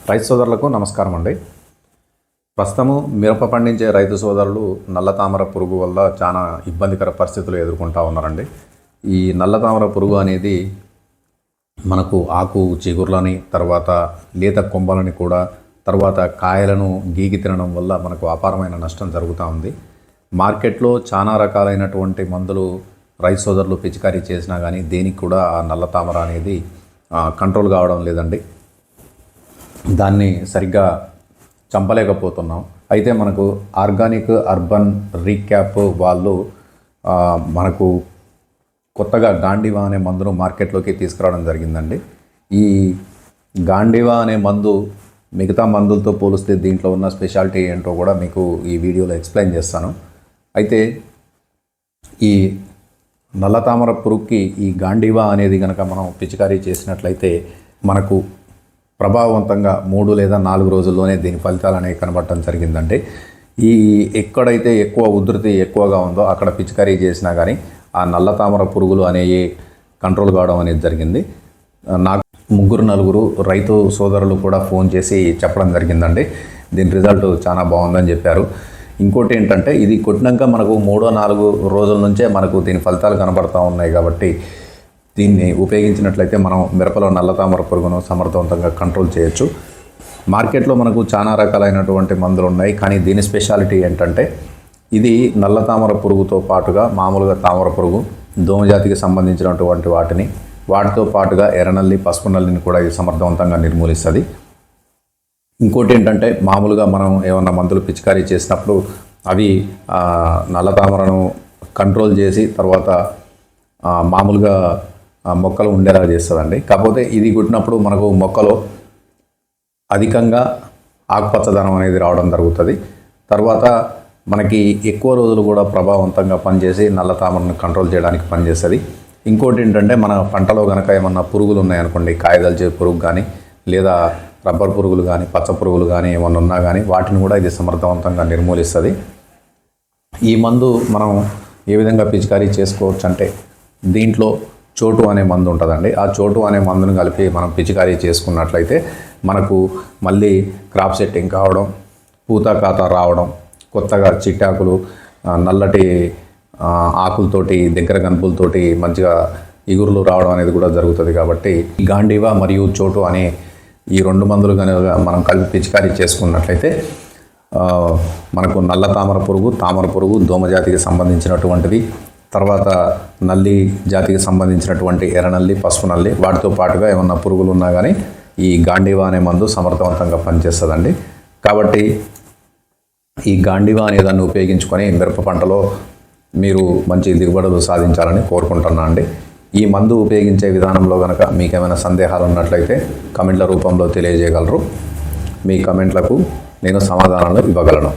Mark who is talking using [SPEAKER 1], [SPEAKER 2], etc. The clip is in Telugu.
[SPEAKER 1] రైతు సోదరులకు నమస్కారం అండి. ప్రస్తుతము మిరప పండించే రైతు సోదరులు నల్ల తామర పురుగు వల్ల చాలా ఇబ్బందికర పరిస్థితులు ఎదుర్కొంటూ ఉన్నారండి. ఈ నల్ల తామర పురుగు అనేది మనకు ఆకు చిగుర్లని, తర్వాత లేత కొమ్మలని కూడా, తర్వాత కాయలను గీకి తినడం వల్ల మనకు అపారమైన నష్టం జరుగుతూ ఉంది. మార్కెట్లో చాలా రకాలైనటువంటి మందులు రైతు సోదరులు పిచికారీ చేసినా కానీ దేనికి కూడా ఆ నల్ల తామర అనేది కంట్రోల్ కావడం లేదండి. దాన్ని సరిగ్గా చంపలేకపోతున్నాం. అయితే మనకు ఆర్గానిక్ అర్బన్ రీక్యాప్ వాళ్ళు మనకు కొత్తగా గాండివా అనే మందును మార్కెట్లోకి తీసుకురావడం జరిగిందండి. ఈ గాండివా అనే మందు మిగతా మందులతో పోలిస్తే దీంట్లో ఉన్న స్పెషాలిటీ ఏంటో కూడా మీకు ఈ వీడియోలో ఎక్స్ప్లెయిన్ చేస్తాను. అయితే ఈ నల్ల తామర పురుగుకి ఈ గాండివా అనేది కనుక మనం పిచికారీ చేసినట్లయితే మనకు ప్రభావవంతంగా 3 లేదా 4 రోజుల్లోనే దీని ఫలితాలు అనేవి కనబడటం జరిగిందండి. ఈ ఎక్కడైతే ఎక్కువ ఉధృతి ఎక్కువగా ఉందో అక్కడ పిచికారీ చేసినా కానీ ఆ నల్ల తామర పురుగులు అనేవి కంట్రోల్ కావడం అనేది జరిగింది. నాకు 3-4 రైతు సోదరులు కూడా ఫోన్ చేసి చెప్పడం జరిగిందండి. దీని రిజల్ట్ చాలా బాగుందని చెప్పారు. ఇంకోటి ఏంటంటే ఇది కొట్టినాక మనకు 3-4 రోజుల నుంచే మనకు దీని ఫలితాలు కనబడుతూ ఉన్నాయి. కాబట్టి దీన్ని ఉపయోగించినట్లయితే మనం మిరపలో నల్ల తామర పురుగును సమర్థవంతంగా కంట్రోల్ చేయొచ్చు. మార్కెట్లో మనకు చాలా రకాలైనటువంటి మందులు ఉన్నాయి, కానీ దీని స్పెషాలిటీ ఏంటంటే ఇది నల్ల తామర పురుగుతో పాటుగా మామూలుగా తామర పురుగు, దోమజాతికి సంబంధించినటువంటి వాటితో పాటుగా ఎర్రనల్లి, పసుపు నల్లిని కూడా ఇది సమర్థవంతంగా నిర్మూలిస్తుంది. ఇంకోటి ఏంటంటే మామూలుగా మనం ఏమన్నా మందులు పిచికారీ చేసినప్పుడు అవి నల్ల తామరను కంట్రోల్ చేసి తర్వాత మామూలుగా మొక్కలు ఉండేలా చేస్తుందండి. కాకపోతే ఇది కుట్టినప్పుడు మనకు మొక్కలో అధికంగా ఆకుపచ్చదనం అనేది రావడం జరుగుతుంది. తర్వాత మనకి ఎక్కువ రోజులు కూడా ప్రభావవంతంగా పనిచేసి నల్ల తామరను కంట్రోల్ చేయడానికి పనిచేస్తుంది. ఇంకోటి ఏంటంటే మన పంటలో కనుక ఏమన్నా పురుగులు ఉన్నాయనుకోండి, కాయదల్చే పురుగు కానీ లేదా రబ్బర్ పురుగులు కానీ పచ్చ పురుగులు కానీ ఏమన్నా ఉన్నా కానీ వాటిని కూడా ఇది సమర్థవంతంగా నిర్మూలిస్తుంది. ఈ మందు మనం ఏ విధంగా పిచికారీ చేసుకోవచ్చు అంటే దీంట్లో చోటు అనే మందు ఉంటుందండి. ఆ చోటు అనే మందును కలిపి మనం పిచికారీ చేసుకున్నట్లయితే మనకు మళ్ళీ క్రాప్ సెట్టింగ్ కావడం, పూత కాత రావడం, కొత్తగా చిట్టాకులు, నల్లటి ఆకులతోటి, దగ్గర గనుపులతోటి మంచిగా ఇగురులు రావడం అనేది కూడా జరుగుతుంది. కాబట్టి గాండివా మరియు చోటు అనే ఈ 2 మందులు కనుక మనం కలిపి పిచికారీ చేసుకున్నట్లయితే మనకు నల్ల తామర పురుగు, దోమజాతికి సంబంధించినటువంటిది, తర్వాత నల్లి జాతికి సంబంధించినటువంటి ఎర్రనల్లి, పసుపు నల్లి, వాటితో పాటుగా ఏమన్నా పురుగులు ఉన్నా కానీ ఈ గాండివా అనే మందు సమర్థవంతంగా పనిచేస్తుందండి. కాబట్టి ఈ గాండివా అనే దాన్ని ఉపయోగించుకొని మిరప పంటలో మీరు మంచి దిగుబడులు సాధించాలని కోరుకుంటున్నా అండి. ఈ మందు ఉపయోగించే విధానంలో కనుక మీకు ఏమైనా సందేహాలు ఉన్నట్లయితే కమెంట్ల రూపంలో తెలియజేయగలరు. మీ కమెంట్లకు నేను సమాధానాలు ఇవ్వగలను.